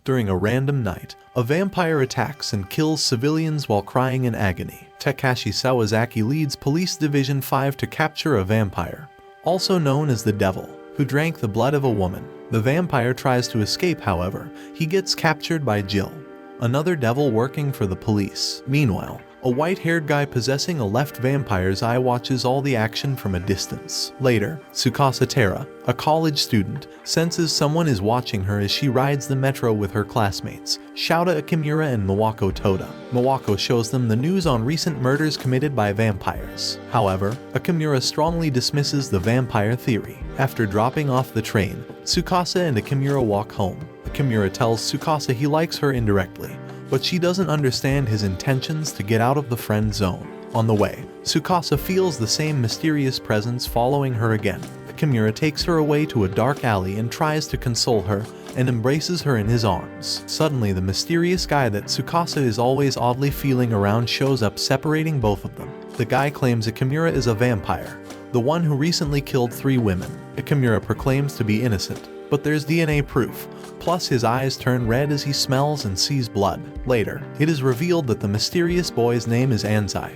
During a random night, a vampire attacks and kills civilians while crying in agony. Takashi Sawazaki leads Police Division 5 to capture a vampire, also known as the Devil, who drank the blood of a woman. The vampire tries to escape, however, he gets captured by Jill, another devil working for the police. Meanwhile, a white-haired guy possessing a left vampire's eye watches all the action from a distance. Later, Tsukasa Tera, a college student, senses someone is watching her as she rides the metro with her classmates, Shouta Akimura and Mawako Toda. Mawako shows them the news on recent murders committed by vampires. However, Akimura strongly dismisses the vampire theory. After dropping off the train, Tsukasa and Akimura walk home. Akimura tells Tsukasa he likes her indirectly, but she doesn't understand his intentions to get out of the friend zone. On the way, Tsukasa feels the same mysterious presence following her again. Kimura takes her away to a dark alley and tries to console her and embraces her in his arms. Suddenly, the mysterious guy that Tsukasa is always oddly feeling around shows up, separating both of them. The guy claims Kimura is a vampire, the one who recently killed 3 women. Kimura proclaims to be innocent, but there's DNA proof. Plus, his eyes turn red as he smells and sees blood. Later, it is revealed that the mysterious boy's name is Anzai,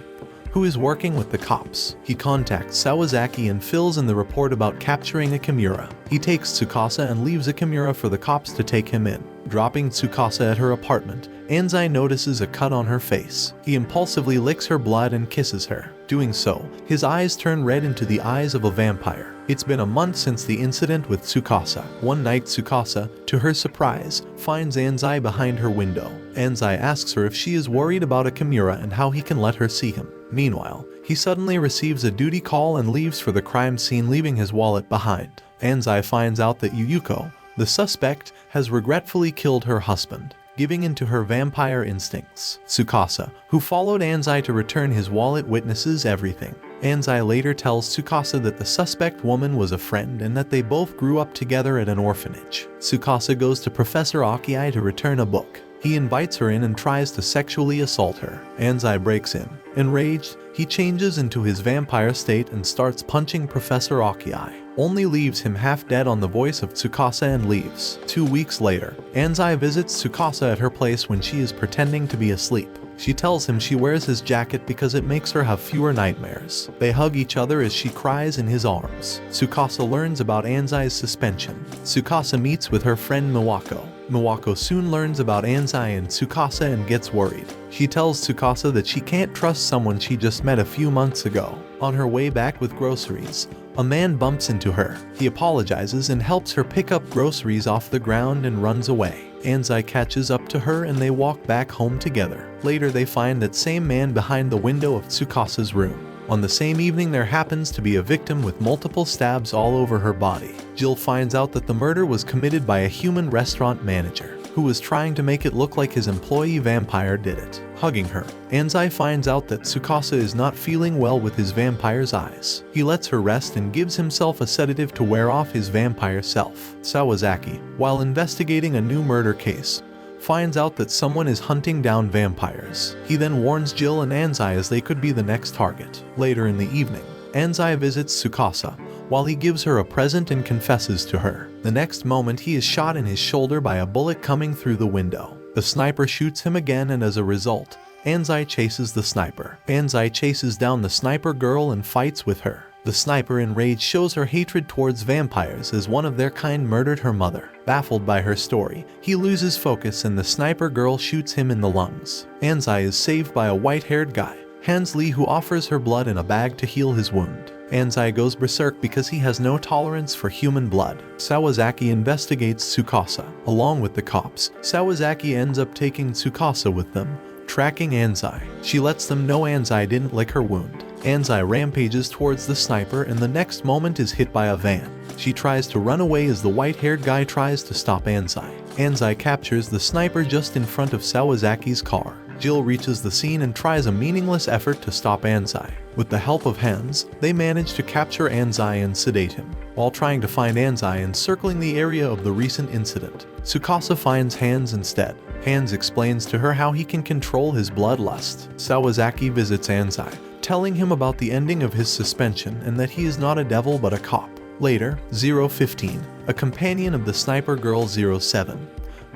who is working with the cops. He contacts Sawazaki and fills in the report about capturing Akimura. He takes Tsukasa and leaves Akimura for the cops to take him in. Dropping Tsukasa at her apartment, Anzai notices a cut on her face. He impulsively licks her blood and kisses her. Doing so, his eyes turn red into the eyes of a vampire. It's been a month since the incident with Tsukasa. One night, Tsukasa, to her surprise, finds Anzai behind her window. Anzai asks her if she is worried about Akimura and how he can let her see him. Meanwhile, he suddenly receives a duty call and leaves for the crime scene, leaving his wallet behind. Anzai finds out that Yuyuko, the suspect, has regretfully killed her husband, giving in to her vampire instincts. Tsukasa, who followed Anzai to return his wallet, witnesses everything. Anzai later tells Tsukasa that the suspect woman was a friend and that they both grew up together at an orphanage. Tsukasa goes to Professor Akiai to return a book. He invites her in and tries to sexually assault her. Anzai breaks in. Enraged, he changes into his vampire state and starts punching Professor Akiai. Only leaves him half dead on the voice of Tsukasa and leaves. 2 weeks later, Anzai visits Tsukasa at her place when she is pretending to be asleep. She tells him she wears his jacket because it makes her have fewer nightmares. They hug each other as she cries in his arms. Tsukasa learns about Anzai's suspension. Tsukasa meets with her friend Mawako. Mawako soon learns about Anzai and Tsukasa and gets worried. She tells Tsukasa that she can't trust someone she just met a few months ago. On her way back with groceries, a man bumps into her. He apologizes and helps her pick up groceries off the ground and runs away. Anzai catches up to her and they walk back home together. Later, they find that same man behind the window of Tsukasa's room. On the same evening, there happens to be a victim with multiple stabs all over her body. Jill finds out that the murder was committed by a human restaurant manager who was trying to make it look like his employee vampire did it. Hugging her, Anzai finds out that Tsukasa is not feeling well with his vampire's eyes. He lets her rest and gives himself a sedative to wear off his vampire self. Sawazaki, while investigating a new murder case, finds out that someone is hunting down vampires. He then warns Jill and Anzai as they could be the next target. Later in the evening, Anzai visits Tsukasa while he gives her a present and confesses to her. The next moment, he is shot in his shoulder by a bullet coming through the window. The sniper shoots him again, and as a result, Anzai chases the sniper. Anzai chases down the sniper girl and fights with her. The sniper, enraged, shows her hatred towards vampires as one of their kind murdered her mother. Baffled by her story, he loses focus and the sniper girl shoots him in the lungs. Anzai is saved by a white-haired guy, Hans Lee, who offers her blood in a bag to heal his wound. Anzai goes berserk because he has no tolerance for human blood. Sawazaki investigates Tsukasa. Along with the cops, Sawazaki ends up taking Tsukasa with them, tracking Anzai. She lets them know Anzai didn't lick her wound. Anzai rampages towards the sniper and the next moment is hit by a van. She tries to run away as the white-haired guy tries to stop Anzai. Anzai captures the sniper just in front of Sawazaki's car. Jill reaches the scene and tries a meaningless effort to stop Anzai. With the help of Hans, they manage to capture Anzai and sedate him. While trying to find Anzai and circling the area of the recent incident, Tsukasa finds Hans instead. Hans explains to her how he can control his bloodlust. Sawazaki visits Anzai, telling him about the ending of his suspension and that he is not a devil but a cop. Later, 015, a companion of the sniper girl 07,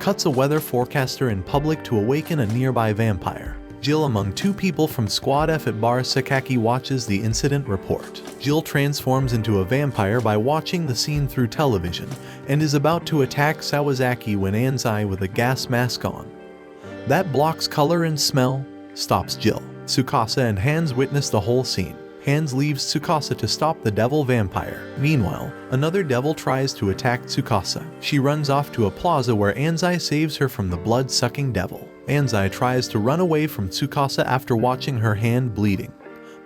cuts a weather forecaster in public to awaken a nearby vampire. Jill, among two people from Squad F at Bar Sakaki, watches the incident report. Jill transforms into a vampire by watching the scene through television and is about to attack Sawazaki when Anzai, with a gas mask on that blocks color and smell, stops Jill. Tsukasa and Hans witness the whole scene. Hans leaves Tsukasa to stop the devil vampire. Meanwhile, another devil tries to attack Tsukasa. She runs off to a plaza where Anzai saves her from the blood-sucking devil. Anzai tries to run away from Tsukasa after watching her hand bleeding,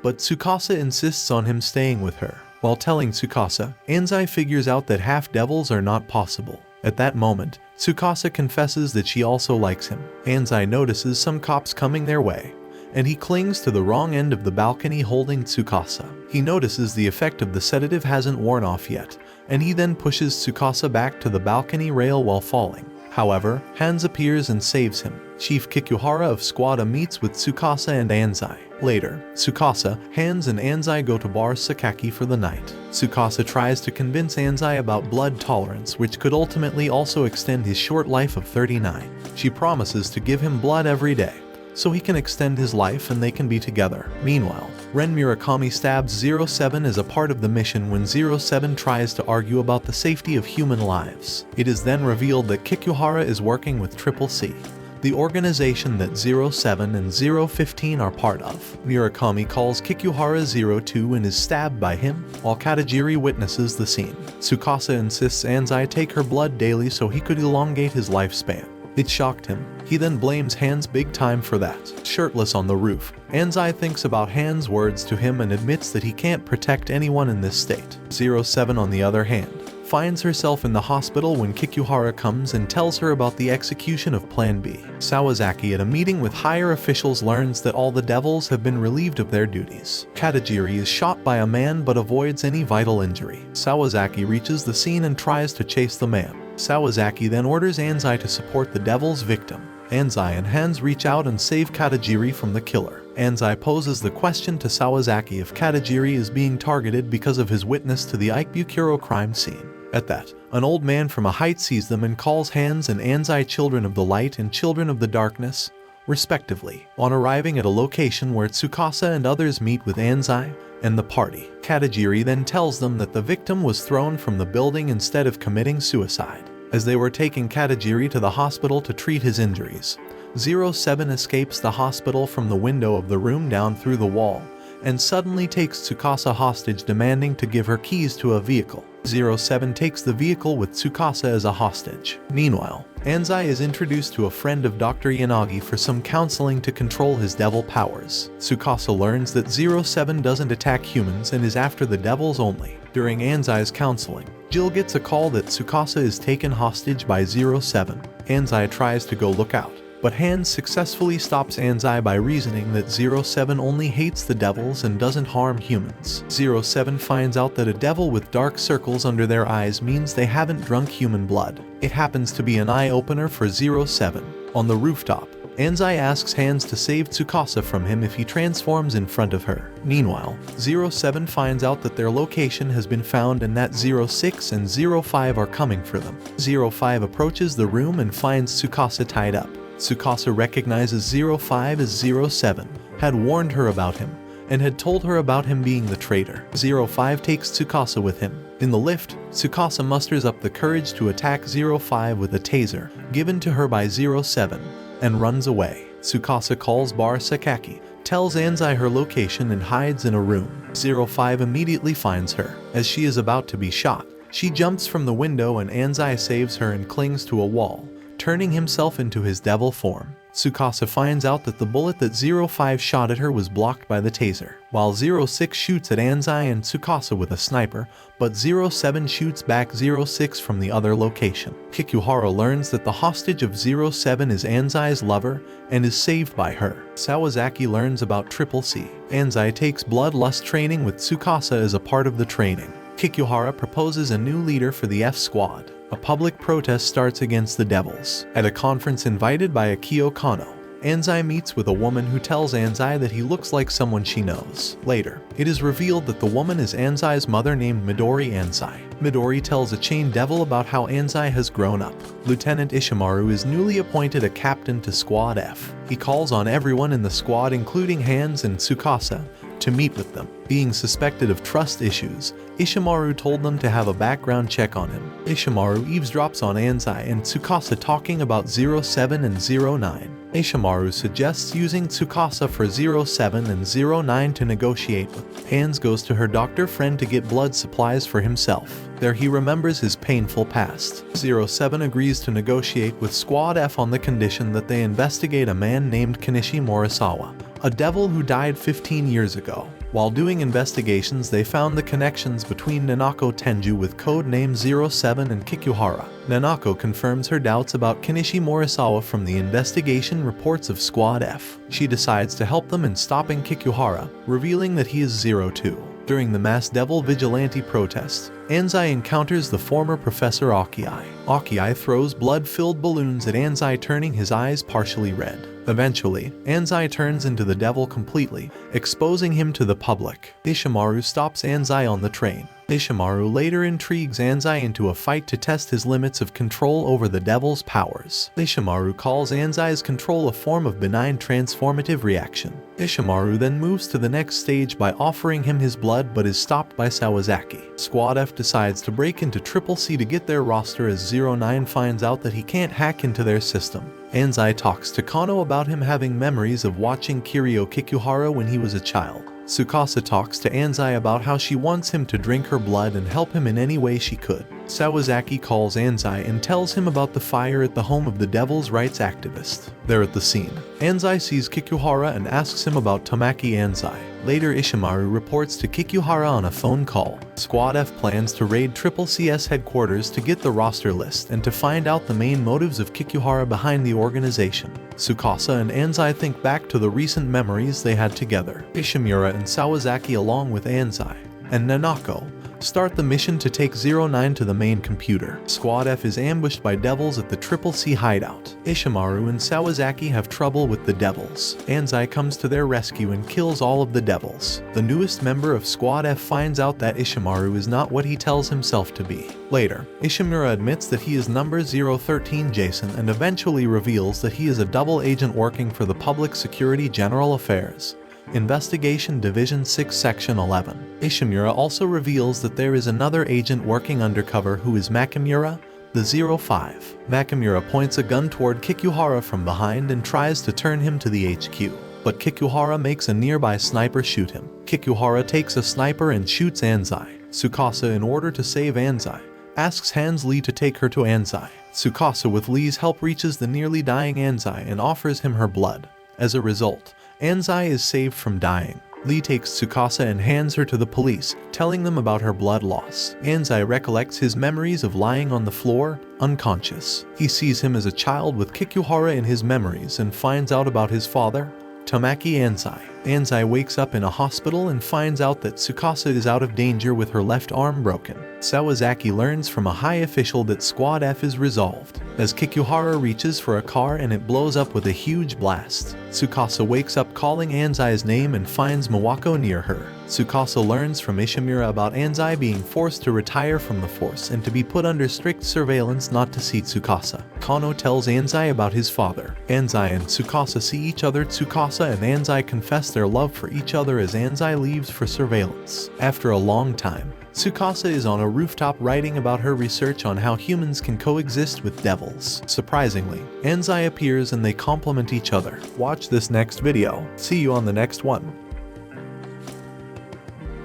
but Tsukasa insists on him staying with her. While telling Tsukasa, Anzai figures out that half-devils are not possible. At that moment, Tsukasa confesses that she also likes him. Anzai notices some cops coming their way, and he clings to the wrong end of the balcony holding Tsukasa. He notices the effect of the sedative hasn't worn off yet, and he then pushes Tsukasa back to the balcony rail while falling. However, Hans appears and saves him. Chief Kikuhara of Squad A meets with Tsukasa and Anzai. Later, Tsukasa, Hans and Anzai go to Bar Sakaki for the night. Tsukasa tries to convince Anzai about blood tolerance, which could ultimately also extend his short life of 39. She promises to give him blood every day, so he can extend his life and they can be together. Meanwhile, Ren Murakami stabs 07 as a part of the mission when 07 tries to argue about the safety of human lives. It is then revealed that Kikuhara is working with Triple C, the organization that 07 and 015 are part of. Murakami calls Kikuhara 02 and is stabbed by him, while Katajiri witnesses the scene. Tsukasa insists Anzai take her blood daily so he could elongate his lifespan. It shocked him. He then blames Hans big time for that. Shirtless on the roof, Anzai thinks about Hans' words to him and admits that he can't protect anyone in this state. 07, on the other hand, finds herself in the hospital when Kikuhara comes and tells her about the execution of Plan B. Sawazaki, at a meeting with higher officials, learns that all the devils have been relieved of their duties. Katajiri is shot by a man but avoids any vital injury. Sawazaki reaches the scene and tries to chase the man. Sawazaki then orders Anzai to support the devil's victim. Anzai and Hans reach out and save Katajiri from the killer. Anzai poses the question to Sawazaki if Katajiri is being targeted because of his witness to the Ikebukuro crime scene. At that, an old man from a height sees them and calls Hans and Anzai children of the light and children of the darkness, respectively. On arriving at a location where Tsukasa and others meet with Anzai and the party, Katajiri then tells them that the victim was thrown from the building instead of committing suicide. As they were taking Katajiri to the hospital to treat his injuries, 07 escapes the hospital from the window of the room down through the wall and suddenly takes Tsukasa hostage, demanding to give her keys to a vehicle. 07 takes the vehicle with Tsukasa as a hostage. Meanwhile, Anzai is introduced to a friend of Dr. Yanagi for some counseling to control his devil powers. Tsukasa learns that 07 doesn't attack humans and is after the devils only. During Anzai's counseling, Jill gets a call that Tsukasa is taken hostage by 07. Anzai tries to go look out, but Hans successfully stops Anzai by reasoning that 07 only hates the devils and doesn't harm humans. 07 finds out that a devil with dark circles under their eyes means they haven't drunk human blood. It happens to be an eye-opener for 07. On the rooftop, Anzai asks Hans to save Tsukasa from him if he transforms in front of her. Meanwhile, 07 finds out that their location has been found and that 06 and 05 are coming for them. 05 approaches the room and finds Tsukasa tied up. Tsukasa recognizes 05 as 07, had warned her about him, and had told her about him being the traitor. 05 takes Tsukasa with him. In the lift, Tsukasa musters up the courage to attack 05 with a taser given to her by 07, and runs away. Tsukasa calls Bar Sakaki, tells Anzai her location and hides in a room. 05 immediately finds her. As she is about to be shot, she jumps from the window and Anzai saves her and clings to a wall, turning himself into his devil form. Tsukasa finds out that the bullet that 05 shot at her was blocked by the taser, while 06 shoots at Anzai and Tsukasa with a sniper, but 07 shoots back 06 from the other location. Kikuhara learns that the hostage of 07 is Anzai's lover and is saved by her. Sawazaki learns about Triple C. Anzai takes bloodlust training with Tsukasa as a part of the training. Kikuhara proposes a new leader for the F Squad. A public protest starts against the devils. At a conference invited by Akio Kano, Anzai meets with a woman who tells Anzai that he looks like someone she knows. Later, it is revealed that the woman is Anzai's mother named Midori Anzai. Midori tells a chain devil about how Anzai has grown up. Lieutenant Ishimaru is newly appointed a captain to Squad F. He calls on everyone in the squad, including Hands and Tsukasa, to meet with them. Being suspected of trust issues, Ishimaru told them to have a background check on him. Ishimaru eavesdrops on Anzai and Tsukasa talking about 07 and 09. Ishimaru suggests using Tsukasa for 07 and 09 to negotiate with. Hands goes to her doctor friend to get blood supplies for himself. There he remembers his painful past. 07 agrees to negotiate with Squad F on the condition that they investigate a man named Kenichi Morisawa, a devil who died 15 years ago. While doing investigations, they found the connections between Nanako Tenju with code name 07 and Kikuhara. Nanako confirms her doubts about Kenichi Morisawa from the investigation reports of Squad F. She decides to help them in stopping Kikuhara, revealing that he is 02. During the mass devil vigilante protest, Anzai encounters the former Professor Akiai. Akiai throws blood-filled balloons at Anzai, turning his eyes partially red. Eventually, Anzai turns into the devil completely, exposing him to the public. Ishimaru stops Anzai on the train. Ishimaru later intrigues Anzai into a fight to test his limits of control over the devil's powers. Ishimaru calls Anzai's control a form of benign transformative reaction. Ishimaru then moves to the next stage by offering him his blood, but is stopped by Sawazaki. Squad F decides to break into Triple C to get their roster as 09 finds out that he can't hack into their system. Anzai talks to Kano about him having memories of watching Kiryu Kikuhara when he was a child. Tsukasa talks to Anzai about how she wants him to drink her blood and help him in any way she could. Sawazaki calls Anzai and tells him about the fire at the home of the devil's rights activist. They're at the scene. Anzai sees Kikuhara and asks him about Tamaki Anzai. Later, Ishimaru reports to Kikuhara on a phone call. Squad F plans to raid Triple CS headquarters to get the roster list and to find out the main motives of Kikuhara behind the organization. Tsukasa and Anzai think back to the recent memories they had together. Ishimura and Sawazaki, along with Anzai and Nanako, start the mission to take 09 to the main computer. Squad F is ambushed by devils at the Triple C hideout. Ishimaru and Sawazaki have trouble with the devils. Anzai comes to their rescue and kills all of the devils. The newest member of Squad F finds out that Ishimaru is not what he tells himself to be. Later, Ishimura admits that he is number 013 Jason and eventually reveals that he is a double agent working for the Public Security General Affairs, Investigation Division 6 Section 11. Ishimura also reveals that there is another agent working undercover who is Makimura, the 05. Makimura points a gun toward Kikuhara from behind and tries to turn him to the HQ, but Kikuhara makes a nearby sniper shoot him. Kikuhara takes a sniper and shoots Anzai. Tsukasa, in order to save Anzai, asks Hans Lee to take her to Anzai. Tsukasa, with Lee's help, reaches the nearly dying Anzai and offers him her blood. As a result, Anzai is saved from dying. Lee takes Tsukasa and hands her to the police, telling them about her blood loss. Anzai recollects his memories of lying on the floor, unconscious. He sees him as a child with Kikuhara in his memories and finds out about his father, Tamaki Anzai. Anzai wakes up in a hospital and finds out that Tsukasa is out of danger with her left arm broken. Sawazaki learns from a high official that Squad F is resolved, as Kikuhara reaches for a car and it blows up with a huge blast. Tsukasa wakes up calling Anzai's name and finds Mawako near her. Tsukasa learns from Ishimura about Anzai being forced to retire from the force and to be put under strict surveillance not to see Tsukasa. Kano tells Anzai about his father. Anzai and Tsukasa see each other. Tsukasa and Anzai confess their love for each other as Anzai leaves for surveillance. After a long time, Tsukasa is on a rooftop writing about her research on how humans can coexist with devils. Surprisingly, Anzai appears and they complement each other. Watch this next video. See you on the next one.